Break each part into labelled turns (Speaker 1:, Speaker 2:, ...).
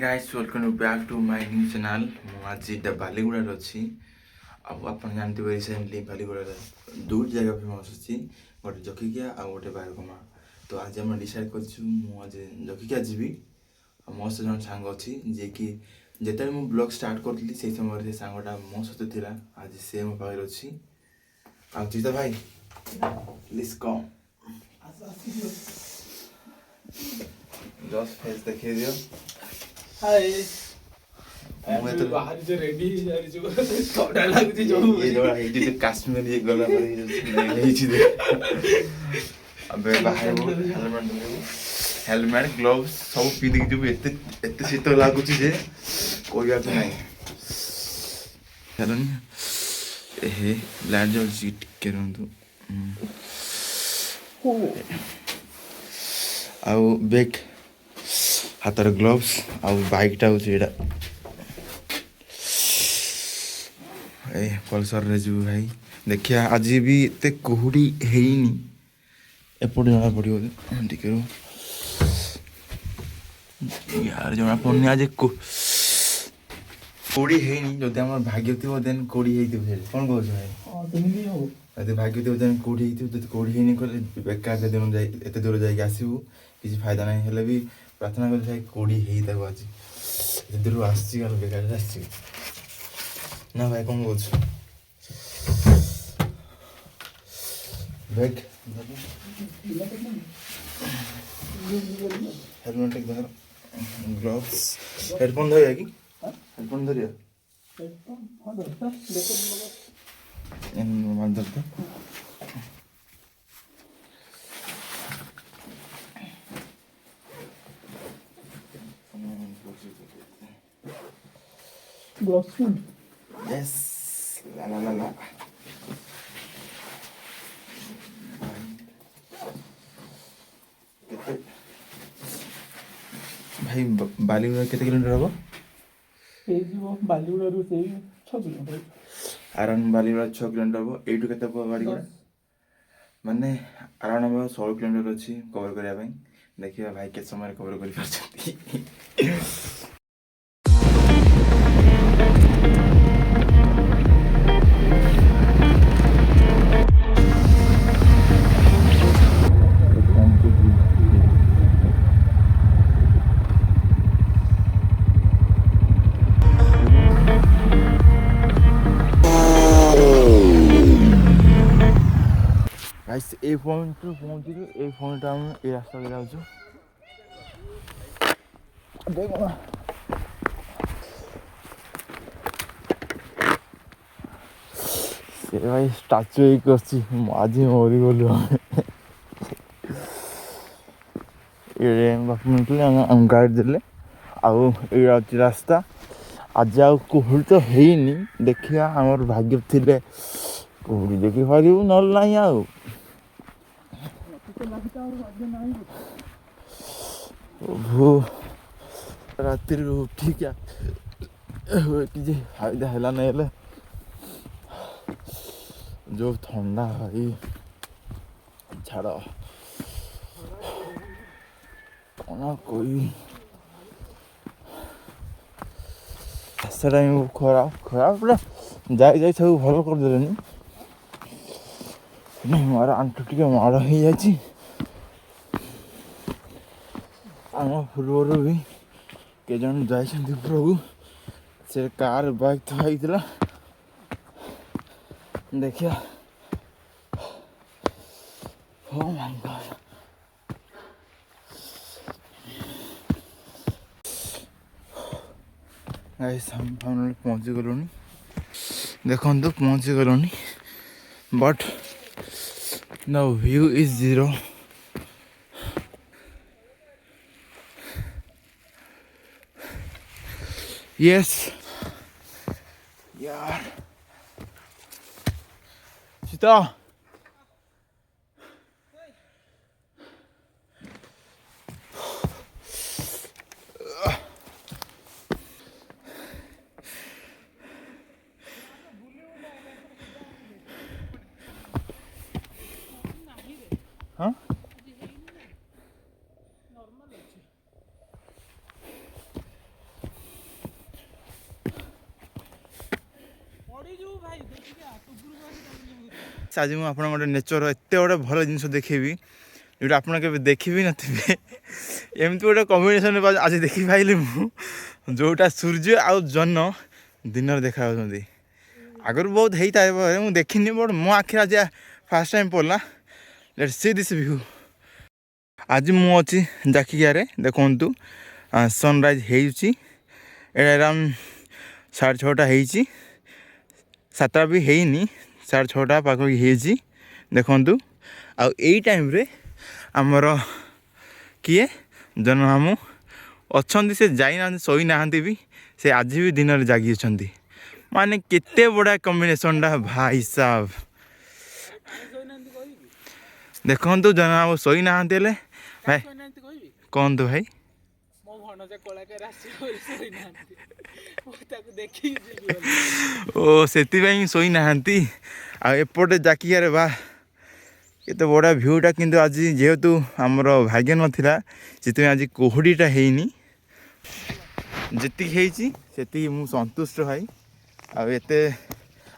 Speaker 1: guys, welcome back to my new channel. ମୁଁ ଆଜି ବାଲିଗୁଡ଼ାରେ ଅଛି ଆଉ ଆପଣ ଜାଣିଥିବେ ରିସେଣ୍ଟଲି ବାଲିଗୁଡ଼ାରେ ଦୁଇଟି ଜାଗା ଫେମସ୍ ଅଛି, ଗୋଟେ ଜକିକିଆ ଆଉ ଗୋଟେ ବାରଗମା। ତ ଆଜି ଆମେ ଡିସାଇଡ଼୍ କରିଛୁ ମୁଁ ଆଜି ଜକିକିଆ ଯିବି ଆଉ ମୋ ସହିତ ଜଣେ ସାଙ୍ଗ ଅଛି ଯିଏକି ଯେତେବେଳେ ମୁଁ ବ୍ଲଗ୍ ଷ୍ଟାର୍ଟ କରିଥିଲି ସେଇ ସମୟରେ ସେ ସାଙ୍ଗଟା ମୋ ସହିତ ଥିଲା। ଆଜି ସେ ମୋ ପାଖରେ ଅଛି। ଆଉ ଜିତ ଭାଇ ପ୍ଲିଜ୍ କମ୍ ଜଷ୍ଟ ଫେସ୍ ଦେଖେଇ ଦିଅ।
Speaker 2: हाय
Speaker 1: ମୁଁ ଏତେ
Speaker 2: बाहर से रेडी ही जा रही छु थोड़ा लागुची जो
Speaker 1: ये जोड़ा एडी से काश्मीर ये गला पर यही चीज अबे बाहर वो हेलमेट ग्लोव्स सब पिंदी जो एते शीत लागुची जे कोई बात नहीं चलन ए ब्लैड जो सीट के रहंतु ଆଉ ବ୍ୟାଗ୍ ହାତରେ ଗ୍ଲୋଭ୍ସ ଆଉ ବାଇକ୍ଟା ହେଉଛି ଏଇଟା ଏ ପଲ୍ସର୍ରେ ଯିବୁ ଭାଇ। ଦେଖିବା ଆଜି ବି ଏତେ କୁହୁଡ଼ି ହେଇନି, ଏପଟେ ଜଣା ପଡ଼ିବ ଟିକେ ୟାର ଜଣା ପଡ଼ୁନି ଆଜି କୁହୁଡ଼ି ହେଇନି। ଯଦି ଆମର ଭାଗ୍ୟ ଥିବ ଦେନ୍ କୁହୁଡ଼ି ହେଇଥିବ। ସେ କ'ଣ କହୁଛୁ ଭାଇ? ଯଦି ଭାଗ୍ୟ ଥିବ ଦେନ୍ କୁହୁଡ଼ି ହେଇଥିବ, ଯଦି କୁହୁଡ଼ି ହେଇନି କହିଲେ ବେକାର ଏତେ ଦୂର ଯାଇକି ଆସିବୁ, କିଛି ଫାଇଦା ନାହିଁ। ହେଲେ ବି ପ୍ରାର୍ଥନା କରି ଯାଇ କୁହୁଡ଼ି ହେଇଥାଉ ଆଜି। ଏତେ ଦୂରରୁ ଆସିଛି ଗଲେ ବେକାର ଆସିଛି ନା ଭାଇ, କ'ଣ କହୁଛୁ? ବ୍ୟାଗ୍ ହେଲମେଟ୍ ଧର, ଗ୍ଲୋଭ୍ସ, ହେଡ଼ଫୋନ୍ ଧରିବା କି? ହେଡ଼ଫୋନ୍ ଧରିବା ଧରତ Yes. La la la la. भाई बालीगुड़ा केते किलोमीटर हबो?
Speaker 2: बालीगुड़ा से 6 किलोमीटर
Speaker 1: आराम बालीगुड़ा 6 किलोमीटर हबो। एइटु केते बालीगुड़ा माने आराम 16 किलोमीटर अछि कवर करिया ପାଇଁ। देखिबा भाई के समय कवर करि परछथि। गाइस ए पॉइंट ରୁ ପହଞ୍ଚିଲୁ। ଏ ପଏଣ୍ଟ ଆମେ ଏ ରାସ୍ତାରେ ଯାଉଛୁ। ସେ ଭାଇ ଷ୍ଟାଚୁ ହେଇକି ଅଛି, ଆଜି ମରିଗଲୁ ଆମେ। ବାପା ମିଳିଥିଲେ ଆମେ ଗାଡ଼ି ଦେଲେ ଆଉ ଏଇଟା ଅଛି ରାସ୍ତା। ଆଜି ଆଉ କୁହୁଡ଼ି ତ ହେଇନି, ଦେଖିବା ଆମର ଭାଗ୍ୟ ଥିଲେ କୁହୁଡ଼ି ଦେଖିପାରିବୁ, ନହେଲେ ନାହିଁ ଆଉ। ରାତିରୁ ଉଠିକି କିଛି ଫାଇଦା ହେଲା ନାହିଁ। ହେଲେ ଯେଉଁ ଥଣ୍ଡା ଭାଇ ଛାଡ଼ କ'ଣ କହିବି। ରାସ୍ତାଟା ଖରାପ ପୁରା ଯାଇ ସବୁ ଭଲ କରିଦେଲେନି। ମୋର ଆଣ୍ଠୁ ଟିକେ ମାଡ଼ ହେଇଯାଇଛି। ଆମ ପୂର୍ବରୁ ବି କେଜଣ ଯାଇଛନ୍ତି ଉପରକୁ, ସେ କାର୍ ବାଇକ୍ ଥୁଆ ହେଇଥିଲା। ଦେଖିବା ଓ ମାଇ ଗଡ୍। ଗାଇସ୍ ଆମେ ଫାଇନାଲି ପହଞ୍ଚିଗଲୁଣି। ଦେଖନ୍ତୁ ପହଞ୍ଚିଗଲୁଣି, but the view is zero. Yes. यार सीता हाँ ଆଜି ମୁଁ ଆପଣଙ୍କ ଗୋଟେ ନେଚର ଏତେ ଗୋଟେ ଭଲ ଜିନିଷ ଦେଖେଇବି ଯେଉଁଟା ଆପଣ କେବେ ଦେଖିବି ନଥିବେ। ଏମିତି ଗୋଟେ କମ୍ବିନେସନ୍ ଆଜି ଦେଖିପାଇଲି ମୁଁ, ଯେଉଁଟା ସୂର୍ଯ୍ୟ ଆଉ ଜହ୍ନ ଦିନରେ ଦେଖାଯାଉଛନ୍ତି। ଆଗରୁ ବହୁତ ହେଇଥାଏ ମୁଁ ଦେଖିନି, ବଟ୍ ମୋ ଆଖିରେ ଆଜି ଫାର୍ଷ୍ଟ ଟାଇମ୍ ପଡ଼ିଲା। Let's C this view. ଆଜି ମୁଁ ଅଛି ଜାକିକିଆରେ, ଦେଖନ୍ତୁ ସନରାଇଜ୍ ହେଉଛି। ଏଇଟା ଆରାଉଣ୍ଡ 6:30 ହେଇଛି, 7ଟା ବି ହେଇନି, 6:30 ପାଖାପାଖି ହେଇଛି ଦେଖନ୍ତୁ। ଆଉ ଏଇ ଟାଇମ୍ରେ ଆମର କିଏ ଜହ୍ନ ମାମୁଁ ଅଛନ୍ତି, ସେ ଯାଇନାହାନ୍ତି, ଶୋଇନାହାନ୍ତି ବି, ସେ ଆଜି ବି ଦିନରେ ଜାଗି ଅଛନ୍ତି। ମାନେ କେତେ ବଢ଼ିଆ କମ୍ବିନେସନ୍ଟା ଭାଇ ସାବ। ଦେଖନ୍ତୁ ଜହ୍ନ ମାମୁଁ ଶୋଇନାହାନ୍ତି, ହେଲେ ଭାଇ କହନ୍ତୁ ଭାଇ। ଓ ସେଥିପାଇଁ ଶୋଇନାହାନ୍ତି। ଆଉ ଏପଟେ ଜାକିଆରେ ବା କେତେ ବଢ଼ିଆ ଭ୍ୟୁଟା, କିନ୍ତୁ ଆଜି ଯେହେତୁ ଆମର ଭାଗ୍ୟ ନଥିଲା ସେଥିପାଇଁ ଆଜି କୁହୁଡ଼ିଟା ହେଇନି। ଯେତିକି ହେଇଛି ସେତିକି ମୁଁ ସନ୍ତୁଷ୍ଟ ଭାଇ। ଆଉ ଏତେ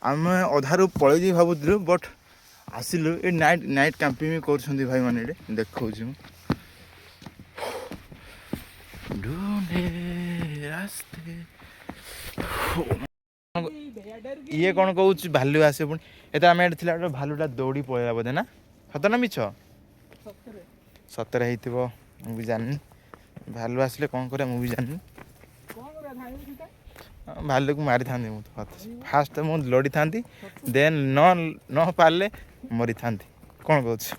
Speaker 1: ଆମେ ଅଧାରୁ ପଳେଇବି ଭାବୁଥିଲୁ, ବଟ୍ ଆସିଲୁ। ଏ ନାଇଟ୍ କ୍ୟାମ୍ପିଂ ବି କରୁଛନ୍ତି ଭାଇମାନେ, ଏଠି ଦେଖଉଛି ମୁଁ। ଇଏ କ'ଣ କହୁଛି ଭାଲୁ ଆସିବ ପୁଣି। ଏତ ଆମେ ଏଠି ଥିଲା ଗୋଟେ ଭାଲୁଟା ଦୌଡ଼ି ପଳେଇଲା ବୋଧେ, ନା ସତ ନା ମିଛ? ସତରେ ହେଇଥିବ, ମୁଁ ବି ଜାଣିନି। ଭାଲୁ ଆସିଲେ କ'ଣ କରିବା ମୁଁ ବି ଜାଣିନି। ଭାଲୁକୁ ମାରିଥାନ୍ତି ମୁଁ, ଫାଷ୍ଟ ମୁଁ ଲଢ଼ିଥାନ୍ତି, ଦେନ୍ ନ ପାରିଲେ ମରିଥାନ୍ତି। କ'ଣ କହୁଛୁ?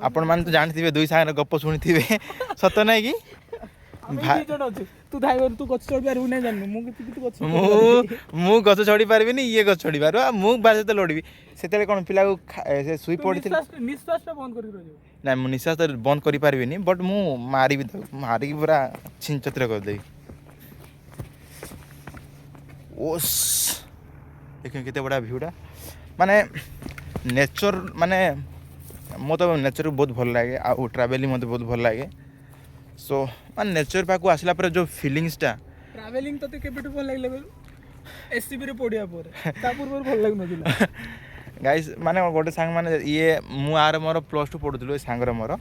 Speaker 1: ଆପଣମାନେ ତ ଜାଣିଥିବେ, ଦୁଇ ସାଙ୍ଗରେ ଗପ ଶୁଣିଥିବେ, ସତ ନାଇଁ କି? ମୁଁ ଗଛ ଚଢ଼ି ପାରିବିନି, ଇଏ ଗଛ ଚଢ଼ି ପାରିବ, ଆଉ ମୁଁ ବା ସହିତ ଲଢ଼ିବି। ସେତେବେଳେ କ'ଣ ପିଲାକୁ ସେ ଶୋଇ ପଡ଼ିଥିଲା। ନାଇଁ ମୁଁ ନିଶ୍ୱାସ ବନ୍ଦ କରିପାରିବିନି, ବଟ୍ ମୁଁ ମାରିବି ତାକୁ, ମାରିକି ପୁରା ଛିଞ୍ଚତ୍ର କରିଦେବି। ଓସ୍ ଦେଖିବେ କେତେ ବଢ଼ିଆ ଭ୍ୟୁଟା। ମାନେ ନେଚର, ମାନେ ମୋତେ ନେଚରକୁ ବହୁତ ଭଲ ଲାଗେ, ଆଉ ଟ୍ରାଭେଲିଂ ମୋତେ ବହୁତ ଭଲ ଲାଗେ। ସୋ ମାନେ ନେଚର ପାଖକୁ ଆସିଲା ପରେ ଯେଉଁ ଫିଲିଙ୍ଗସଟା।
Speaker 2: ଟ୍ରାଭେଲିଂ ତତେ କେବେଠୁ ଭଲ ଲାଗିଲା କହିଲୁ? ଏସିବିରେ ପଡ଼ିବା ପରେ, ତା ପୂର୍ବରୁ ଭଲ ଲାଗୁନଥିଲା।
Speaker 1: ଗାଇସ୍ ମାନେ ଗୋଟେ ସାଙ୍ଗ, ମାନେ ଇଏ ମୁଁ ଆର ମୋର +2 ପଢ଼ୁଥିଲୁ, ଏ ସାଙ୍ଗର ମୋର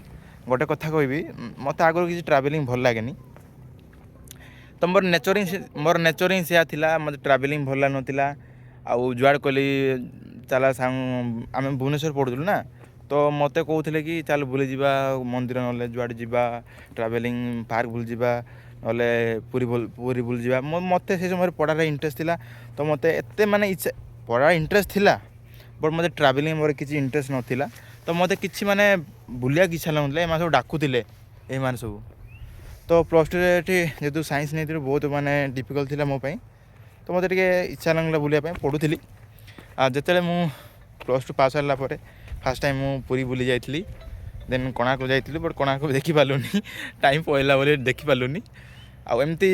Speaker 1: ଗୋଟେ କଥା କହିବି, ମୋତେ ଆଗରୁ କିଛି ଟ୍ରାଭେଲିଂ ଭଲ ଲାଗେନି। ତ ମୋର ନେଚର ହିଁ ସେୟା ଥିଲା, ମୋତେ ଟ୍ରାଭେଲିଂ ଭଲ ଲାଗୁନଥିଲା। ଆଉ ଯୁଆଡ଼େ କହିଲି ଚାଲ ସାଙ୍ଗ, ଆମେ ଭୁବନେଶ୍ୱର ପଢ଼ୁଥିଲୁ ନା, ତ ମୋତେ କହୁଥିଲେ କି ଚାଲ ବୁଲିଯିବା ମନ୍ଦିର, ନହେଲେ ଯୁଆଡ଼େ ଯିବା ଟ୍ରାଭେଲିଂ ପାର୍କ ବୁଲିଯିବା, ନହେଲେ ପୁରୀ ବୁଲିଯିବା। ମୋତେ ସେ ସମୟରେ ପଢ଼ାରେ ଇଣ୍ଟରେଷ୍ଟ ଥିଲା, ତ ମୋତେ ଏତେ ମାନେ ଇଚ୍ଛା, ପଢ଼ା ଇଣ୍ଟରେଷ୍ଟ ଥିଲା, ବଟ୍ ମୋତେ ଟ୍ରାଭେଲିଂ ମୋର କିଛି ଇଣ୍ଟରେଷ୍ଟ ନଥିଲା। ତ ମୋତେ କିଛି ମାନେ ବୁଲିବାକୁ ଇଚ୍ଛା ଲାଗୁନଥିଲା। ଏମାନେ ସବୁ ଡାକୁଥିଲେ, ଏମାନେ ସବୁ। ତ +2ରେ ଏଠି ଯେହେତୁ ସାଇନ୍ସ ନେଇଥିଲି, ବହୁତ ମାନେ ଡିଫିକଲ୍ଟ ଥିଲା ମୋ ପାଇଁ, ତ ମୋତେ ଟିକେ ଇଚ୍ଛା ଲାଗୁଥିଲା ବୁଲିବା ପାଇଁ, ପଢ଼ୁଥିଲି। ଆଉ ଯେତେବେଳେ ମୁଁ +2 ପାସ୍ ହେଲା ପରେ ଫାର୍ଷ୍ଟ ଟାଇମ୍ ମୁଁ ପୁରୀ ବୁଲି ଯାଇଥିଲି, ଦେନ୍ କୋଣାର୍କ ଯାଇଥିଲି, ବଟ୍ କୋଣାର୍କ ଦେଖିପାରିଲୁନି, ଟାଇମ୍ ପଳେଇଲା ବୋଲି ଦେଖିପାରିଲୁନି। ଆଉ ଏମିତି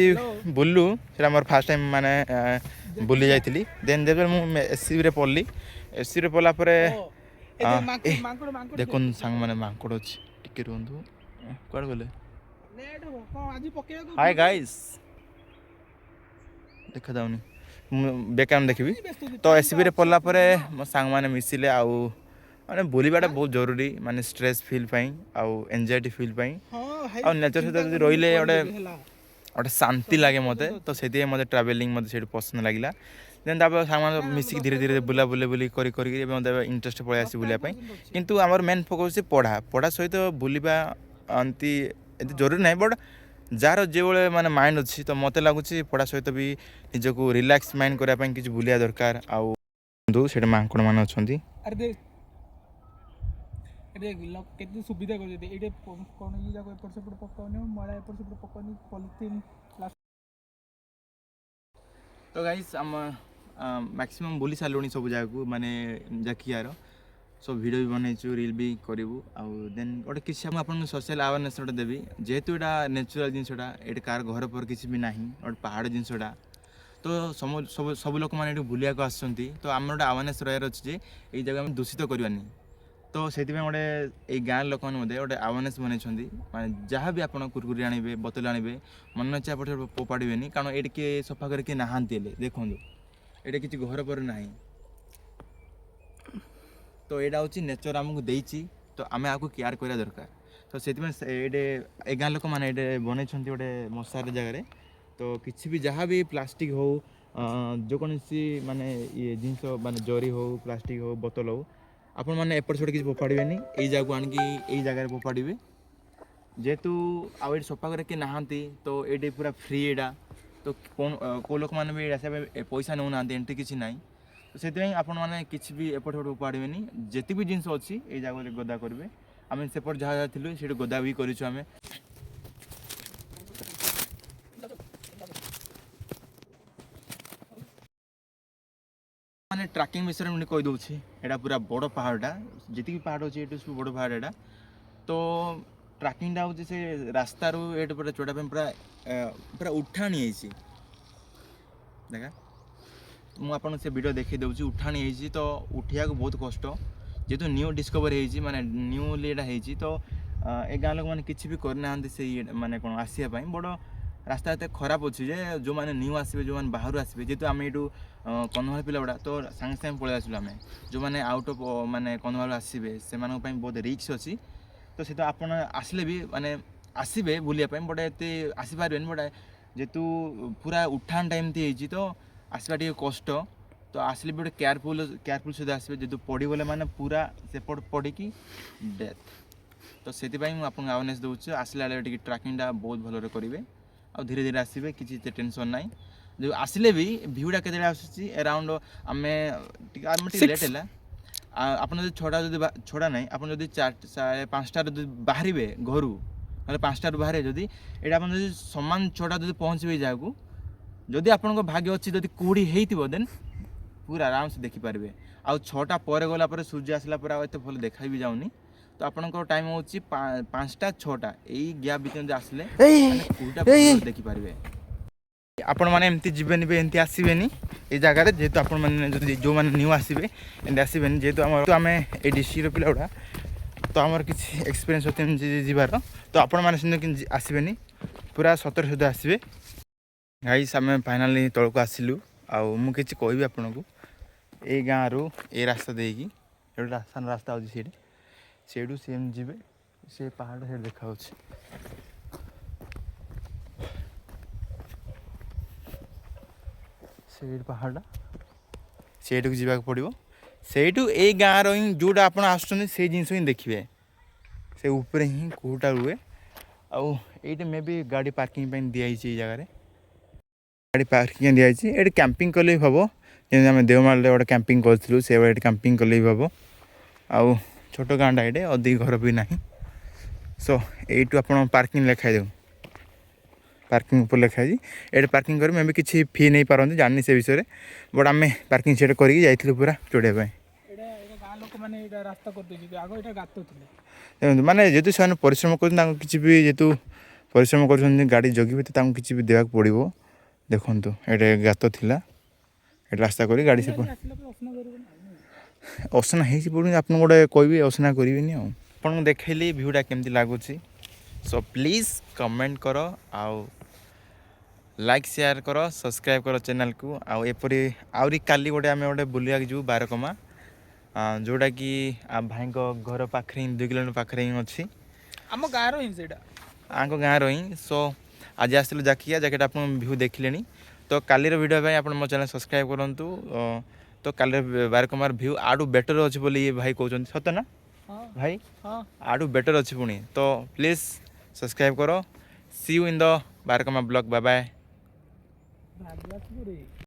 Speaker 1: ବୁଲିଲୁ, ସେଇଟା ମୋର ଫାର୍ଷ୍ଟ ଟାଇମ୍ ମାନେ ବୁଲି ଯାଇଥିଲି। ଦେନ୍ ଯେତେବେଳେ ମୁଁ ଏସିବିରେ ପଢ଼ିଲି, ଏସିବିରେ ପଢ଼ିଲା ପରେ ଦେଖନ୍ତୁ ସାଙ୍ଗମାନେ ମାଙ୍କଡ଼ ଅଛି, ଟିକେ ରୁହନ୍ତୁ। କୁଆଡ଼େ ଗଲେ? ହାଏ ଗାଇସ୍, ଦେଖାଯାଉନି, ମୁଁ ବେକାର ଦେଖିବି। ତ ଏସିବିରେ ପଢ଼ିଲା ପରେ ମୋ ସାଙ୍ଗମାନେ ମିଶିଲେ, ଆଉ ମାନେ ବୁଲିବାଟା ବହୁତ ଜରୁରୀ, ମାନେ ଷ୍ଟ୍ରେସ୍ ଫିଲ୍ ପାଇଁ, ଆଉ ଏନ୍ଜାଇଟି ଫିଲ୍ ପାଇଁ। ଆଉ ନେଚର ସହିତ ଯଦି ରହିଲେ ଗୋଟେ ଶାନ୍ତି ଲାଗେ ମୋତେ, ତ ସେଥିପାଇଁ ମୋତେ ଟ୍ରାଭେଲିଂ ମୋତେ ସେଇଠି ପସନ୍ଦ ଲାଗିଲା। ଦେନ୍ ତାପରେ ସାଙ୍ଗମାନେ ମିଶିକି ଧୀରେ ଧୀରେ ବୁଲାବୁଲି କରିକି ଏବେ ମୋତେ ଇଣ୍ଟରେଷ୍ଟ ପଳେଇ ଆସିଛି ବୁଲିବା ପାଇଁ। କିନ୍ତୁ ଆମର ମେନ୍ ଫୋକସ୍ ହେଉଛି ପଢ଼ା ସହିତ ବୁଲିବା ଏମିତି ଏତେ ଜରୁରୀ ନାହିଁ, ବଟ୍ ଯାହାର ଯେଉଁଭଳି ମାନେ ମାଇଣ୍ଡ ଅଛି, ତ ମୋତେ ଲାଗୁଛି ପଢ଼ା ସହିତ ବି ନିଜକୁ ରିଲାକ୍ସ ମାଇଣ୍ଡ କରିବା ପାଇଁ କିଛି ବୁଲିବା ଦରକାର। ଆଉ ସେଇଠି ମାଙ୍କଡ଼ ମାନେ ଅଛନ୍ତି।
Speaker 2: କେତେ ସୁବିଧା କରିଛନ୍ତି ଏଇଠି, କ'ଣ ଇଏ ଯାକ ଏପଟ ସେପଟ ପକାଉନି, ମଇଳା ଏପଟ ସେପଟ ପକାଉନି, ପଲିଥିନ୍।
Speaker 1: ତ ଗାଇସ୍ ଆମ ମ୍ୟାକ୍ସିମମ୍ ବୁଲି ସାରିଲୁଣି ସବୁ ଜାଗାକୁ, ମାନେ ଜାକିଆର ସବୁ ଭିଡ଼ିଓ ବି ବନେଇଛୁ, ରିଲ୍ ବି କରିବୁ। ଆଉ ଦେନ୍ ଗୋଟେ କିଛି ମୁଁ ଆପଣଙ୍କୁ ସୋସିଆଲ୍ ଆୱାରନେସ୍ ଗୋଟେ ଦେବି, ଯେହେତୁ ଏଇଟା ନ୍ୟାଚୁରାଲ୍ ଜିନିଷଟା, ଏଠି କାହାର ଘର ପରେ କିଛି ବି ନାହିଁ, ଗୋଟେ ପାହାଡ଼ ଜିନିଷଟା, ତ ସବୁ ଲୋକମାନେ ଏଠି ବୁଲିବାକୁ ଆସୁଛନ୍ତି। ତ ଆମର ଗୋଟେ ଆୱାରନେସ୍ ରହିବାର ଅଛି ଯେ ଏଇ ଜାଗା ଆମେ ଦୂଷିତ କରିବାନି। तो से गोटे ये गाँव लोक मैंने गोटे आवेरनेस बनई माने जहाँ भी आप कुरकुरी आने बोतल आने मन इच्छा आप फोपाड़े कारण ये किए सफा करके नहांती देखो ये किसी घर पर ना तो यहाँ हूँ नेचर आमको देती तो आम आपको केयर करा दरकार तो से ये गाँ लोक मैंने ये बनई गोटे मशार जगार तो किसी भी जहाँ भी प्लास्टिक हो जो कौन सी माने ये जिनस माने जरी हो प्लास्टिक हो बोतल हो आपण मैंने एपट सेपट किसी फोपाड़े यही जगह आणिकी यही जगह फोपाड़े जेहेतु आउ ये सफा करके नहांती तो ये पूरा फ्री एटा तो कौन को लोक मैंने भी ऐसा पैसा नौ ना एंट्री किसी ना तो से आपण मैंने किसी भी एपट सेपट फोपाड़े जिते भी जिनस अच्छी ये जगह गदा करेंगे आम सेपट जहाँ जहाँ थी से गदा भी करें माने ट्रैकिंग विषय में कही दूसरी यहाँ पूरा बड़ पहाड़टा जी पहाड़ अच्छे ये सब बड़ पहाड़ यहाँ तो ट्रैकिंगटा हूँ से रास्ता ये पूरा चढ़ा पूरा पूरा उठाणी देखा मुझे से वीडियो देखी दूसरी उठाणी तो उठिया बहुत कष्ट जेहेतु न्यू डिस्कवर हो माने न्यूली यहाँ तो ए गाँव लोक मैंने किसी भी करना से माने कौन आसवाई बड़ रास्ता एत खराब अच्छे जो मैंने न्यू आसवे जो मैंने बाहर आसवे जेहतु आम यू कंधमाल पिला गुड़ा तो सांगे सांगे पलि आसलु आम जो मैंने आउट ऑफ माने कंधमाल आसवे से बहुत रिस्क अच्छी तो से तो आप आसले भी माने आसवे बुलापी बट ये आसीपारे बट जेहेतु पूरा उठान टाइम थी तो आसवा टे कष्ट तो आसले भी गोटे केयरफुल सहित आसवे जेहतु पड़गले मैंने पूरा सेपट पड़ी डेथ तो से आपको अवेयरनेस दूसरे आसला बेले ट्रैकिंगटा बहुत भल करेंगे आ धीरे धीरे आसवे किसी टेंशन ना जो आसले भी भ्यूटा के अराउंड आम लेट है आप छटा जो छड़ा ना आप 4-5 बाहर घर ना 5 बाहर जदि ये आप सामान छटा जो पहुँचे जगह जदि आप भाग्य अच्छी जब कुड़ी हो देन पूरा आराम से देखिपारे आ 6टा पर गला सूर्य आसला एत भल देखा भी जाऊनी तो आपंकर टाइम हूँ 5टा-6टा यही गैप भर आसले देखिपारे आपण मैंने एमती जीवेनि भी एमती आसबेनि ये जगार जेहेतु आपण मैंने जो मैंने न्यू आसबे एमती आसबेनि जेहेतु आम तो आम ये डिस्ट्रिक्ट पिला गुड़ा तो आमर किसी एक्सपीरियंस होती जीवार तो आपण मैंने आसबेनि पूरा सतर सहित आसबे गाइस आम फाइनाली तौक आसिलु आउ मुझे कहबी आपन को ये गाँव रू ये रास्ता देकी रास्ता अच्छे सेठू सेम जी से पहाड़ से देखा से पहाड़ा सेठू जावाक पड़ो सेठू ए गाँव रही जोटा आप से जिनस ही देखिए से ऊपर ही कूटा रुए आईटे मे भी गाड़ी पार्किंग दिखाई जगह गाड़ी पार्किंग दिखाई ये कैंपिंग कले भी हम जमी आम देवमाल गोटे कैंपिंग करूँ से कैंपिंग कले भी हम आउ छोट गाँटा ये अधिक घर भी ना सो यू आप पार्किंग लिखाई दे पार्किंग ऊपर लिखाई ये पार्किंग कर भी किसी फी नहीं पारती जानी से विषय बट आम पार्किंग सेट कर पूरा चढ़ाई माने जेहतु से परिश्रम कर किसी भी जेहतु परिश्रम कर गाड़ी जगह तो किसी भी देवाक पड़ो देखु ये गात थिला ये रास्ता कर गाड़ी से असना हो आप गोटे कहबी असना करें आपको देखली भ्यूटा केमती लगुच सो प्लीज कमेंट कर आउ लाइक शेयर कर सब्सक्राइब कर चैनल को आउ एपरी आउरी काली गोटे आम गोटे बुलिया जो बारकमा जोटा कि भाई घर पाखे 2 किलोमीटर पाखे ही अच्छी
Speaker 2: आम गाँव रही
Speaker 1: आंको गाँव रही सो आज आसलु जाकिया जैकेट आप भ्यू देखिले तो कालीर वीडियो भाई आप मो चैनल सब्सक्राइब करूँ तो काली बारकमार भ्यू आडू बेटर अच्छे बोली ये भाई कहते सत ना भाई आडू बेटर अच्छे पुणी तो प्लीज सब्सक्राइब करो सी यू इन द बारकमा ब्लॉग बाय बाय।